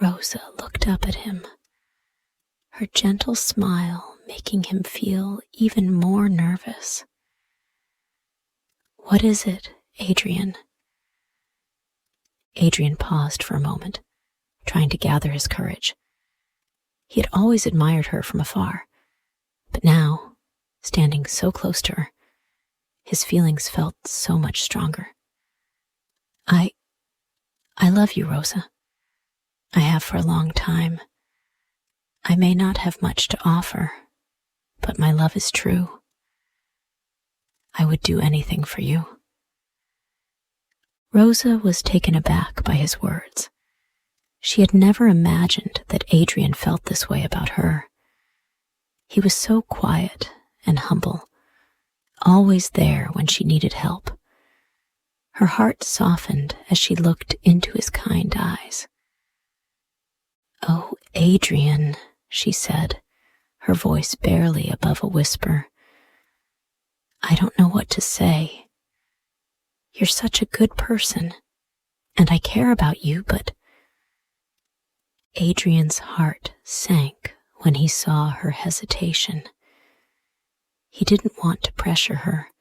Rosa looked up at him, her gentle smile making him feel even more nervous. "What is it, Adrian?" Adrian paused for a moment, trying to gather his courage. He had always admired her from afar, but now, standing so close to her, his feelings felt so much stronger. I love you, Rosa. I have for a long time. I may not have much to offer, but my love is true. I would do anything for you." Rosa was taken aback by his words. She had never imagined that Adrian felt this way about her. He was so quiet and humble, always there when she needed help. Her heart softened as she looked into his kind eyes. "Oh, Adrian," she said, her voice barely above a whisper. "I don't know what to say. You're such a good person, and I care about you, but—" Adrian's heart sank when he saw her hesitation. He didn't want to pressure her.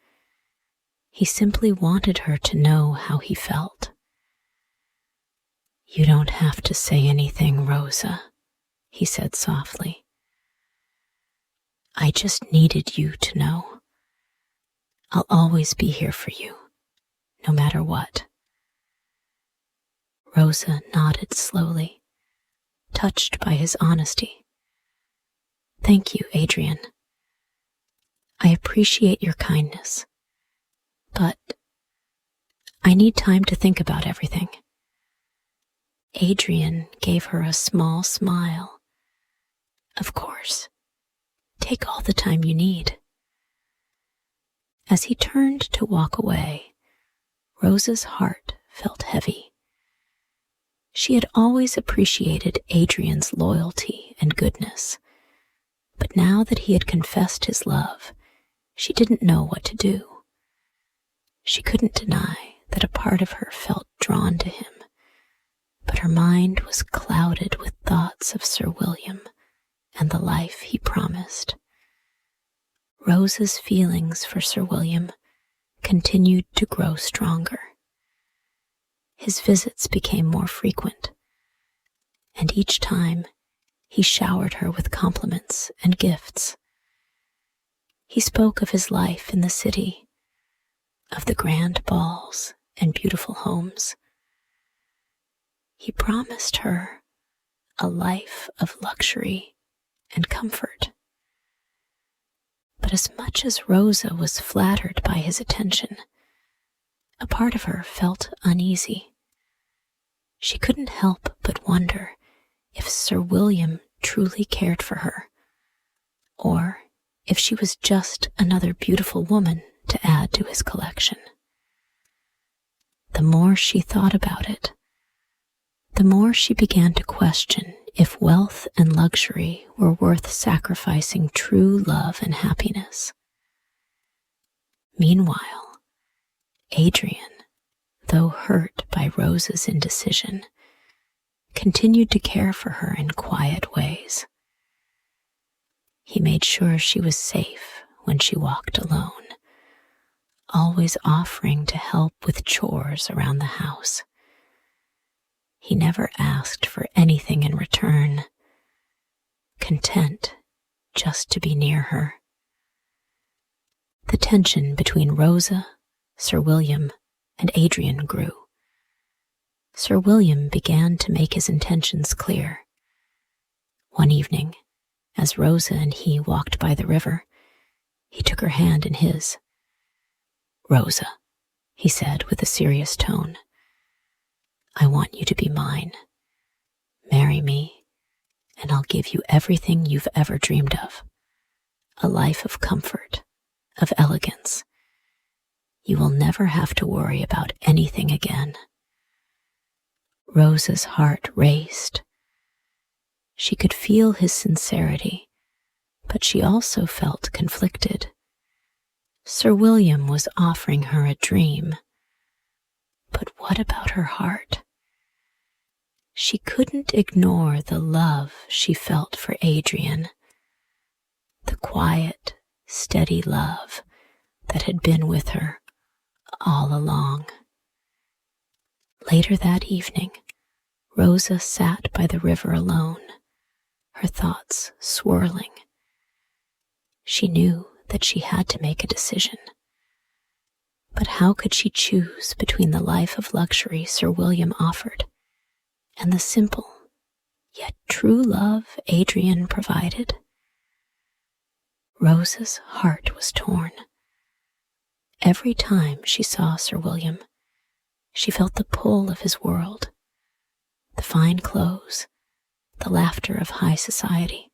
He simply wanted her to know how he felt. "You don't have to say anything, Rosa," he said softly. "I just needed you to know. I'll always be here for you, no matter what." Rosa nodded slowly, touched by his honesty. "Thank you, Adrian. I appreciate your kindness, but I need time to think about everything." Adrian gave her a small smile. "Of course. Take all the time you need." As he turned to walk away, Rosa's heart felt heavy. She had always appreciated Adrian's loyalty and goodness, but now that he had confessed his love, she didn't know what to do. She couldn't deny that a part of her felt drawn to him, but her mind was clouded with thoughts of Sir William and the life he promised. Rosa's feelings for Sir William continued to grow stronger. His visits became more frequent, and each time he showered her with compliments and gifts. He spoke of his life in the city, of the grand balls and beautiful homes. He promised her a life of luxury and comfort. But as much as Rosa was flattered by his attention, a part of her felt uneasy. She couldn't help but wonder if Sir William truly cared for her, or if she was just another beautiful woman to add to his collection. The more she thought about it, the more she began to question if wealth and luxury were worth sacrificing true love and happiness. Meanwhile, Adrian, though hurt by Rosa's indecision, continued to care for her in quiet ways. He made sure she was safe when she walked alone, always offering to help with chores around the house. He never asked for anything in return, content just to be near her. The tension between Rosa, Sir William, and Adrian grew. Sir William began to make his intentions clear. One evening, as Rosa and he walked by the river, he took her hand in his. "Rosa," he said with a serious tone, "I want you to be mine. Marry me, and I'll give you everything you've ever dreamed of. A life of comfort, of elegance. You will never have to worry about anything again." Rosa's heart raced. She could feel his sincerity, but she also felt conflicted. Sir William was offering her a dream, but what about her heart? She couldn't ignore the love she felt for Adrian, the quiet, steady love that had been with her all along. Later that evening, Rosa sat by the river alone, her thoughts swirling. She knew that she had to make a decision. But how could she choose between the life of luxury Sir William offered and the simple, yet true love Adrian provided? Rosa's heart was torn. Every time she saw Sir William, she felt the pull of his world, the fine clothes, the laughter of high society,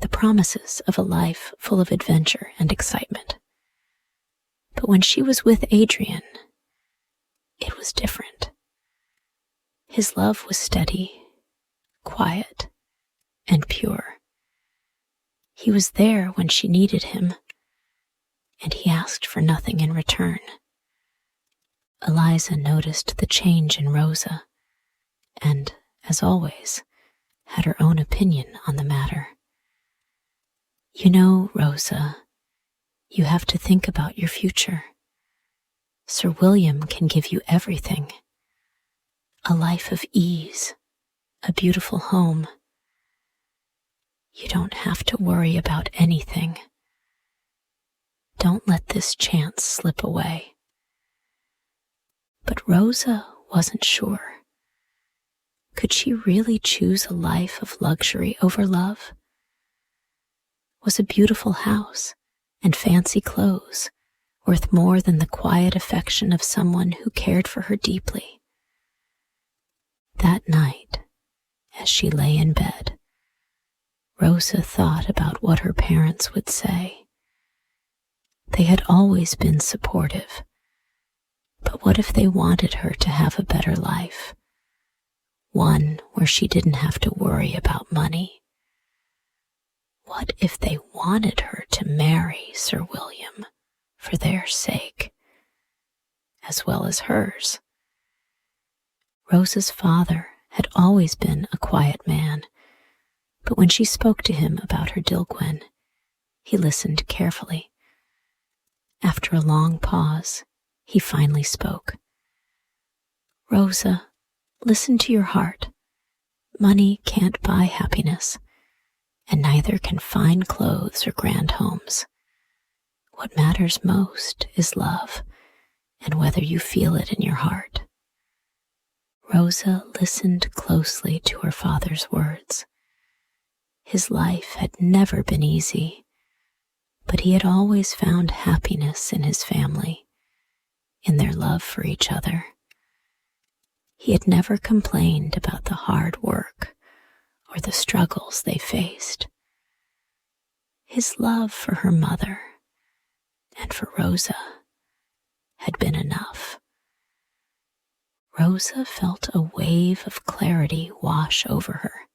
the promises of a life full of adventure and excitement. But when she was with Adrian, it was different. His love was steady, quiet, and pure. He was there when she needed him, and he asked for nothing in return. Eliza noticed the change in Rosa, and, as always, had her own opinion on the matter. "You know, Rosa, you have to think about your future. Sir William can give you everything. A life of ease, a beautiful home. You don't have to worry about anything. Don't let this chance slip away." But Rosa wasn't sure. Could she really choose a life of luxury over love? Was a beautiful house and fancy clothes worth more than the quiet affection of someone who cared for her deeply? That night, as she lay in bed, Rosa thought about what her parents would say. They had always been supportive, but what if they wanted her to have a better life? One where she didn't have to worry about money? What if they wanted her to marry Sir William for their sake, as well as hers? Rosa's father had always been a quiet man, but when she spoke to him about her Dilgwen, he listened carefully. After a long pause, he finally spoke. "Rosa, listen to your heart. Money can't buy happiness, and neither can fine clothes or grand homes. What matters most is love, and whether you feel it in your heart." Rosa listened closely to her father's words. His life had never been easy, but he had always found happiness in his family, in their love for each other. He had never complained about the hard work or the struggles they faced. His love for her mother and for Rosa had been enough. Rosa felt a wave of clarity wash over her.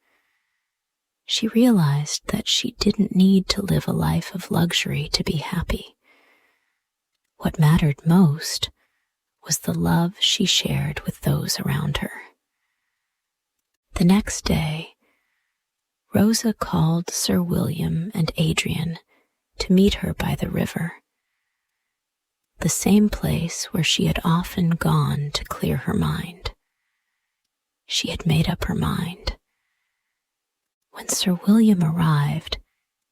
She realized that she didn't need to live a life of luxury to be happy. What mattered most was the love she shared with those around her. The next day, Rosa called Sir William and Adrian to meet her by the river, the same place where she had often gone to clear her mind. She had made up her mind. When Sir William arrived,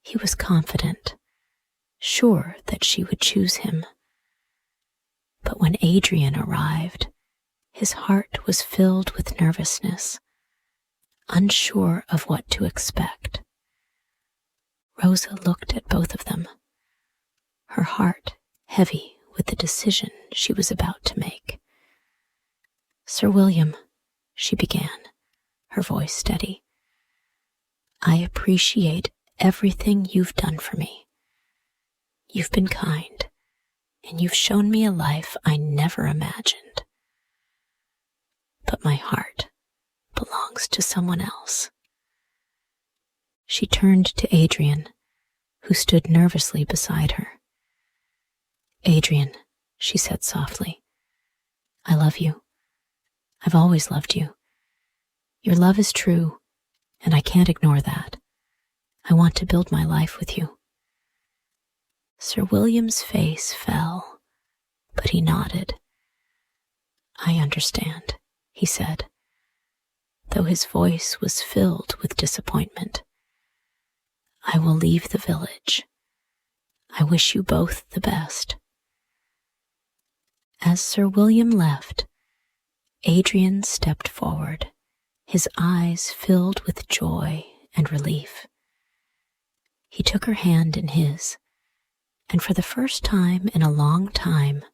he was confident, sure that she would choose him. But when Adrian arrived, his heart was filled with nervousness, unsure of what to expect. Rosa looked at both of them, her heart heavy with the decision she was about to make. "Sir William," she began, her voice steady, "I appreciate everything you've done for me. You've been kind, and you've shown me a life I never imagined. But my heart belongs to someone else." She turned to Adrian, who stood nervously beside her. "Adrian," she said softly, "I love you. I've always loved you. Your love is true, and I can't ignore that. I want to build my life with you." Sir William's face fell, but he nodded. "I understand," he said, though his voice was filled with disappointment. "I will leave the village. I wish you both the best." As Sir William left, Adrian stepped forward, his eyes filled with joy and relief. He took her hand in his, and for the first time in a long time,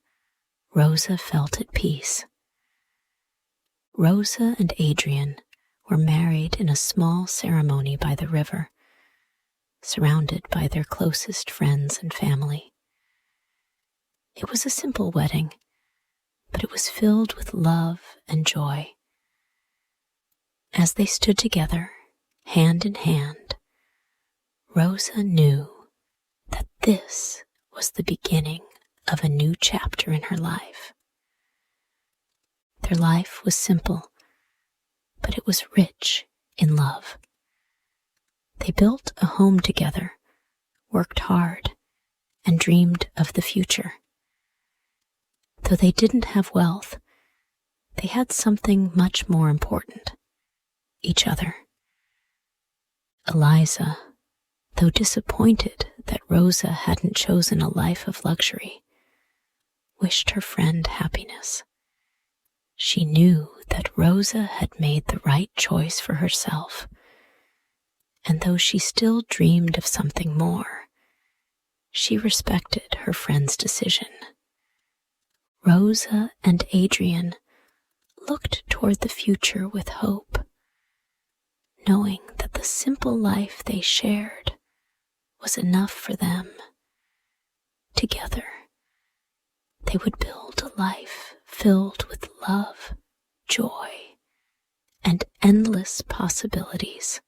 Rosa felt at peace. Rosa and Adrian were married in a small ceremony by the river, surrounded by their closest friends and family. It was a simple wedding, but it was filled with love and joy. As they stood together, hand in hand, Rosa knew that this was the beginning of a new chapter in her life. Their life was simple, but it was rich in love. They built a home together, worked hard, and dreamed of the future. Though they didn't have wealth, they had something much more important: each other. Eliza, though disappointed that Rosa hadn't chosen a life of luxury, wished her friend happiness. She knew that Rosa had made the right choice for herself, and though she still dreamed of something more, she respected her friend's decision. Rosa and Adrian looked toward the future with hope, knowing that the simple life they shared was enough for them. Together, they would build a life filled with love, joy, and endless possibilities.